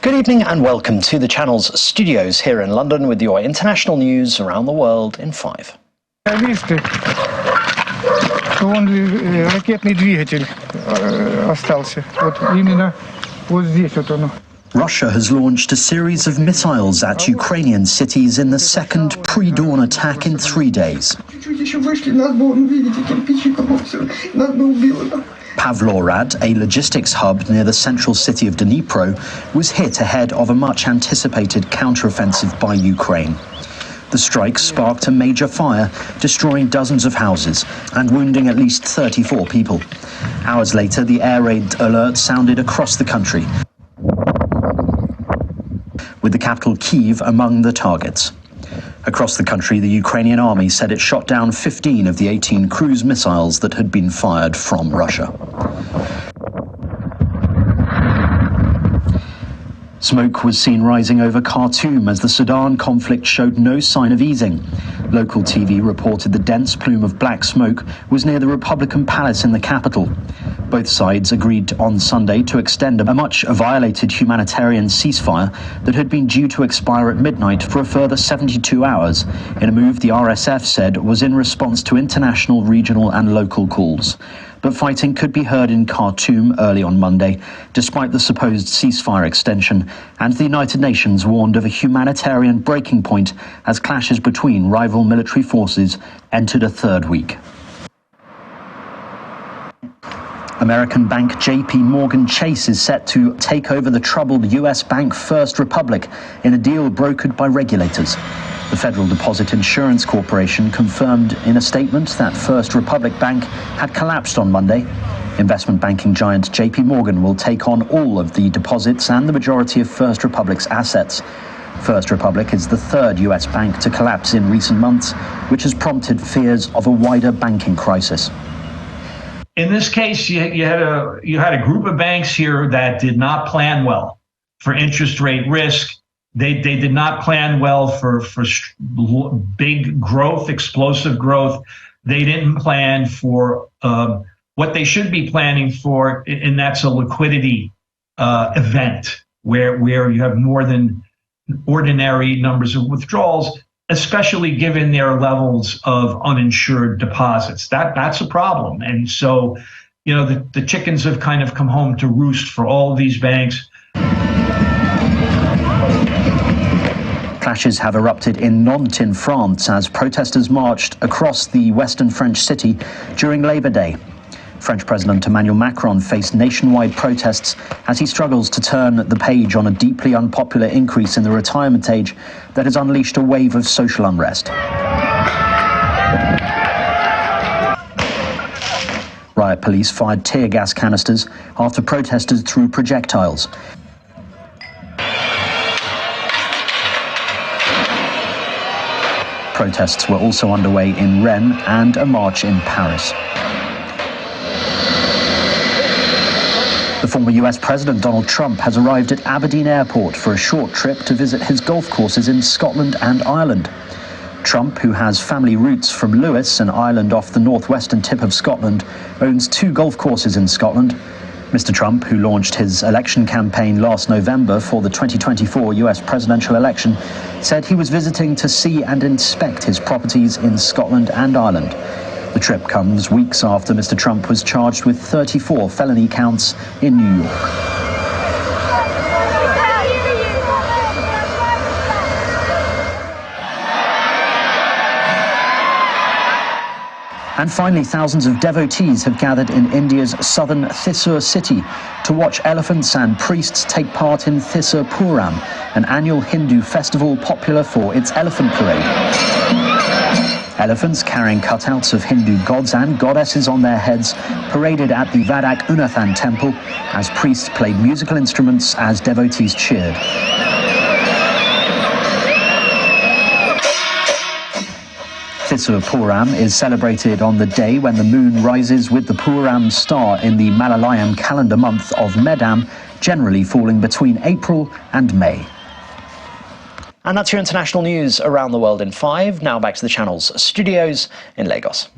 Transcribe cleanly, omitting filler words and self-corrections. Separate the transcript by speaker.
Speaker 1: Good evening and welcome to the channel's studios here in London with your international news around the world in 5.
Speaker 2: Ракетный двигатель остался. Вот именно вот здесь вот оно.
Speaker 3: Russia has launched a series of missiles at Ukrainian cities in the second pre-dawn attack in 3 days. Pavlorad, a logistics hub near the central city of Dnipro, was hit ahead of a much-anticipated counteroffensive by Ukraine. The strike sparked a major fire, destroying dozens of houses and wounding at least 34 people. Hours later, the air raid alert sounded across the country, with the capital Kyiv among the targets. Across the country, the Ukrainian army said it shot down 15 of the 18 cruise missiles that had been fired from Russia. Smoke was seen rising over Khartoum as the Sudan conflict showed no sign of easing. Local TV reported the dense plume of black smoke was near the Republican Palace in the capital. Both sides agreed on Sunday to extend a much-violated humanitarian ceasefire that had been due to expire at midnight for a further 72 hours, in a move the RSF said was in response to international, regional and local calls. But fighting could be heard in Khartoum early on Monday, despite the supposed ceasefire extension, and the United Nations warned of a humanitarian breaking point as clashes between rival military forces entered a third week. American bank JP Morgan Chase is set to take over the troubled US bank First Republic in a deal brokered by regulators. The Federal Deposit Insurance Corporation confirmed in a statement that First Republic Bank had collapsed on Monday. Investment banking giant JP Morgan will take on all of the deposits and the majority of First Republic's assets. First Republic is the third US bank to collapse in recent months, which has prompted fears of a wider banking crisis.
Speaker 4: In this case, you had a group of banks here that did not plan well for interest rate risk. They did not plan well for big growth, explosive growth. They didn't plan for what they should be planning for, and that's a liquidity event where you have more than ordinary numbers of withdrawals, especially given their levels of uninsured deposits. That's a problem. And so, the chickens have kind of come home to roost for all of these banks.
Speaker 3: Clashes have erupted in Nantes in France as protesters marched across the western French city during Labor Day. French President Emmanuel Macron faced nationwide protests as he struggles to turn the page on a deeply unpopular increase in the retirement age that has unleashed a wave of social unrest. Riot police fired tear gas canisters after protesters threw projectiles. Protests were also underway in Rennes and a march in Paris. The former US President Donald Trump has arrived at Aberdeen Airport for a short trip to visit his golf courses in Scotland and Ireland. Trump, who has family roots from Lewis, an island off the northwestern tip of Scotland, owns 2 golf courses in Scotland. Mr. Trump, who launched his election campaign last November for the 2024 US presidential election, said he was visiting to see and inspect his properties in Scotland and Ireland. The trip comes weeks after Mr. Trump was charged with 34 felony counts in New York. And finally, thousands of devotees have gathered in India's southern Thrissur city to watch elephants and priests take part in Thrissur Puram, an annual Hindu festival popular for its elephant parade. Elephants carrying cutouts of Hindu gods and goddesses on their heads paraded at the Vadak Unathan temple as priests played musical instruments as devotees cheered. Thrissur Puram is celebrated on the day when the moon rises with the Puram star in the Malayalam calendar month of Medam, generally falling between April and May.
Speaker 1: And that's your international news around the world in 5. Now back to the channel's studios in Lagos.